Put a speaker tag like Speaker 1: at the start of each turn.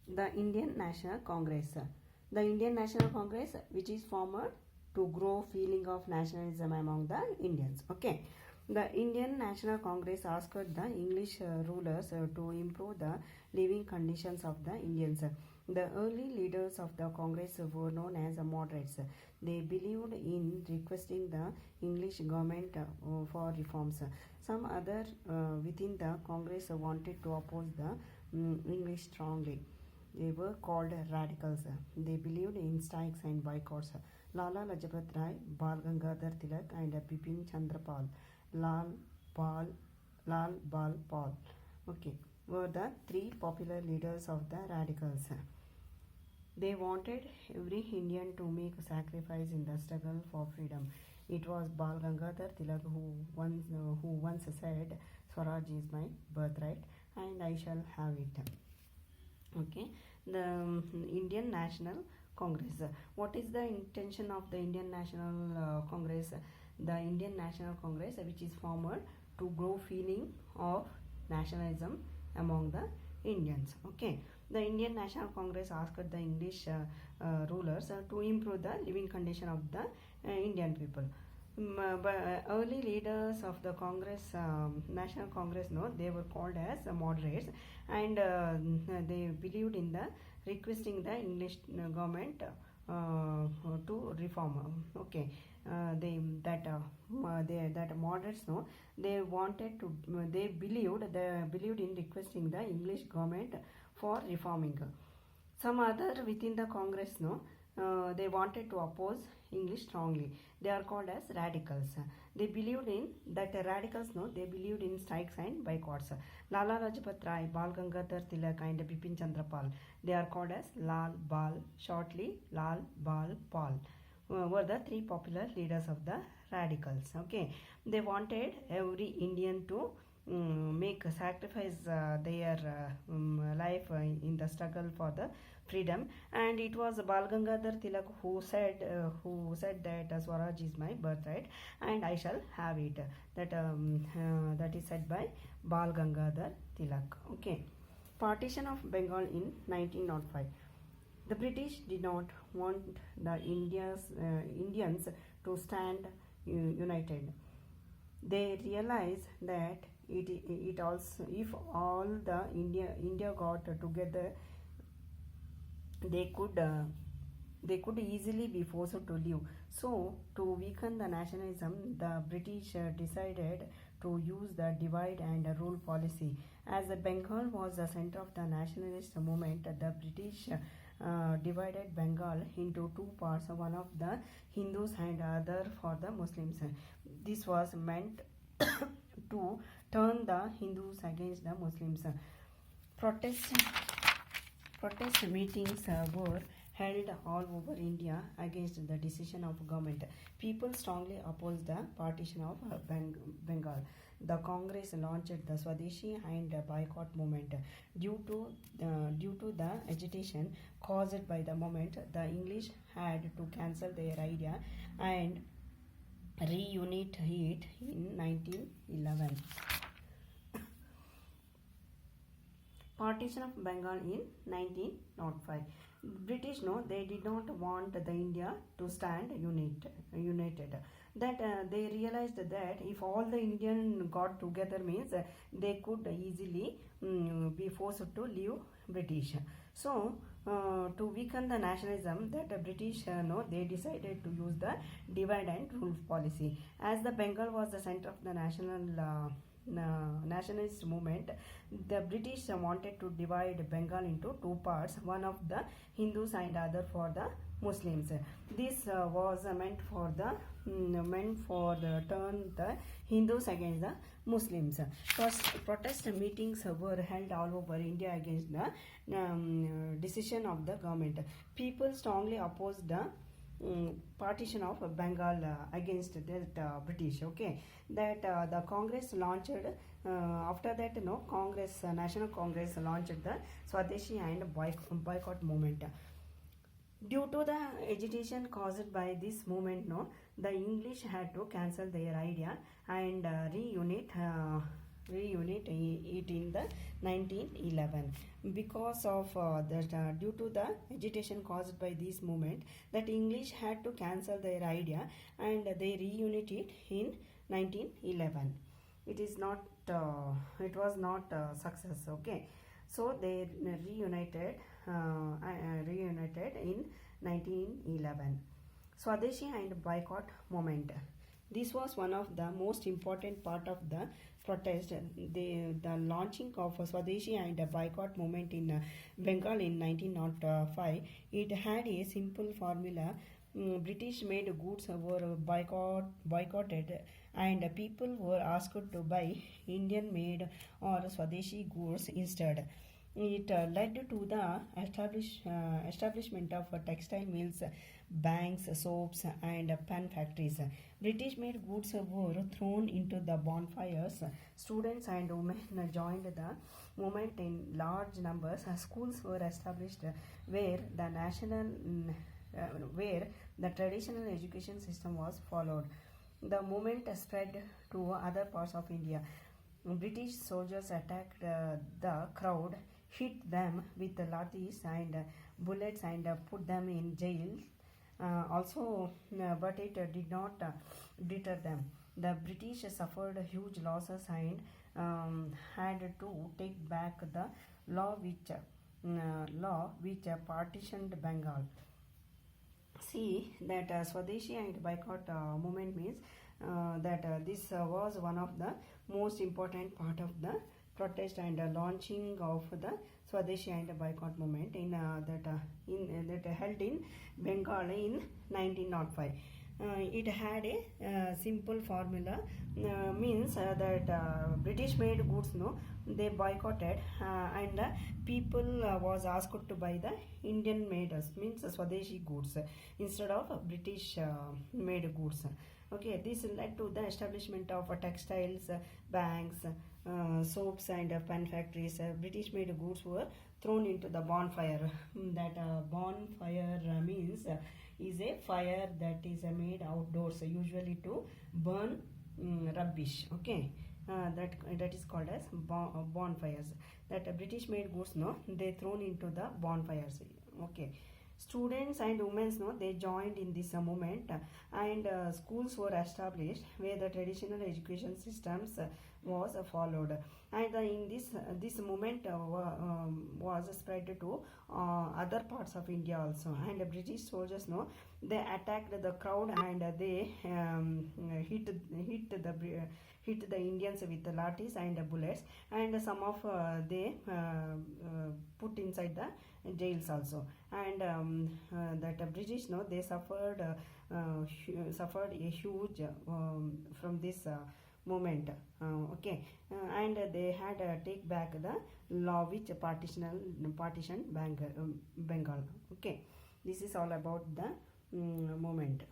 Speaker 1: The Indian National Congress. The Indian National Congress, which is formed to grow feeling of nationalism among the Indians. Okay. The Indian National Congress asked the English rulers to improve the living conditions of the Indians. The early leaders of the Congress were known as moderates. They believed in requesting the English government for reforms. Some other within the Congress wanted to oppose the English strongly. They were called radicals. They believed in strikes and boycotts. Lala Lajpat Rai, Bal Gangadhar Tilak, and Bipin Chandra Pal, Lal Bal, Lal Bal Paul, okay, were the three popular leaders of the radicals. They wanted every Indian to make a sacrifice in the struggle for freedom. It was Bal Gangadhar Tilak who once said, "Swaraj is my birthright, and I shall have it." Okay, the Indian National Congress. What is the intention of the Indian National Congress? The Indian National Congress, which is formed to grow feeling of nationalism among the Indians. Okay, the Indian National Congress asked the English rulers to improve the living condition of the Indian people. But early leaders of the Congress, National Congress, no, they were called as moderates, and they believed in the requesting the English government to reform. Okay, that moderates, no, they wanted to, they believed in requesting the English government for reforming. Some other within the Congress, no, they wanted to oppose English strongly. They are called as radicals. They believed in that radicals, no, they believed in strikes and boycotts. Lala Lajpat Rai, Bal Gangadhar Tilak, and Bipin Chandra Pal, they are called as Lal Bal, shortly Lal Bal Paul, were the three popular leaders of the radicals. Okay, they wanted every Indian to make a sacrifice their life in the struggle for the freedom, and it was Bal Gangadhar Tilak who said that Swaraj is my birthright and I shall have it. That is said by Bal Gangadhar Tilak. Okay, partition of Bengal in 1905. The British did not want the Indians to stand united. They realized that it also, if all the India got together, they could easily be forced to leave. So, to weaken the nationalism, the British decided to use the divide and rule policy. As Bengal was the center of the nationalist movement, the British divided Bengal into two parts, one of the Hindus and other for the Muslims. This was meant to turn the Hindus against the Muslims. Protest meetings were held all over India against the decision of government. People strongly opposed the partition of Bengal. The Congress launched the Swadeshi and boycott movement. Due to the agitation caused by the movement, the English had to cancel their idea and reunite it in 1911. Partition of Bengal in 1905. British, no, they did not want the India to stand united. That they realized that if all the Indian got together means they could easily be forced to leave British. So to weaken the nationalism, that the British, no, they decided to use the divide and rule policy. As the Bengal was the center of the nationalist movement, the British wanted to divide Bengal into two parts, one of the Hindus and other for the Muslims. This was meant for the turn the Hindus against the Muslims. Protest meetings were held all over India against the decision of the government. People strongly opposed the partition of Bengal against that British. Okay, that the Congress launched after that, National Congress launched the Swadeshi and boycott movement. Due to the agitation caused by this movement, the English had to cancel their idea and reunite reunite it in the 1911. Because of due to the agitation caused by this movement, that English had to cancel their idea and they reunited in 1911. It was not success. Okay, so they reunited in 1911. Swadeshi and boycott movement. This was one of the most important part of the protest. The launching of Swadeshi and boycott movement in Bengal in 1905. It had a simple formula. British made goods were boycotted and people were asked to buy Indian made or Swadeshi goods instead. It led to the establishment of textile mills, banks, soaps, and pen factories. British made goods were thrown into the bonfires. Students and women joined the movement in large numbers. Schools were established where where the traditional education system was followed. The movement spread to other parts of India. British soldiers attacked the crowd, hit them with lathis and bullets, and put them in jail. But it did not deter them. The British suffered huge losses and had to take back the law which partitioned Bengal. See that Swadeshi and boycott movement means that this was one of the most important part of the protest and launching of the Swadeshi and boycott movement that held in Bengal in 1905. It had a simple formula, means that British made goods they boycotted and people was asked to buy the Indian made means Swadeshi goods instead of British made goods. Okay, this led to the establishment of textiles, banks, soaps, and pen factories. British made goods were thrown into the bonfire. That bonfire means is a fire that is made outdoors, usually to burn rubbish. Okay, that is called as bonfires. That British made goods they thrown into the bonfires. Okay, students and women they joined in this movement, and schools were established where the traditional education systems was followed, and in this movement was spread to other parts of India also. And British soldiers they attacked the crowd and they hit the Indians with the lathis and bullets, and some of they put inside the jails also. And that British they suffered a huge from this movement. And they had take back the law which partitioned Bengal. Okay, this is all about the movement.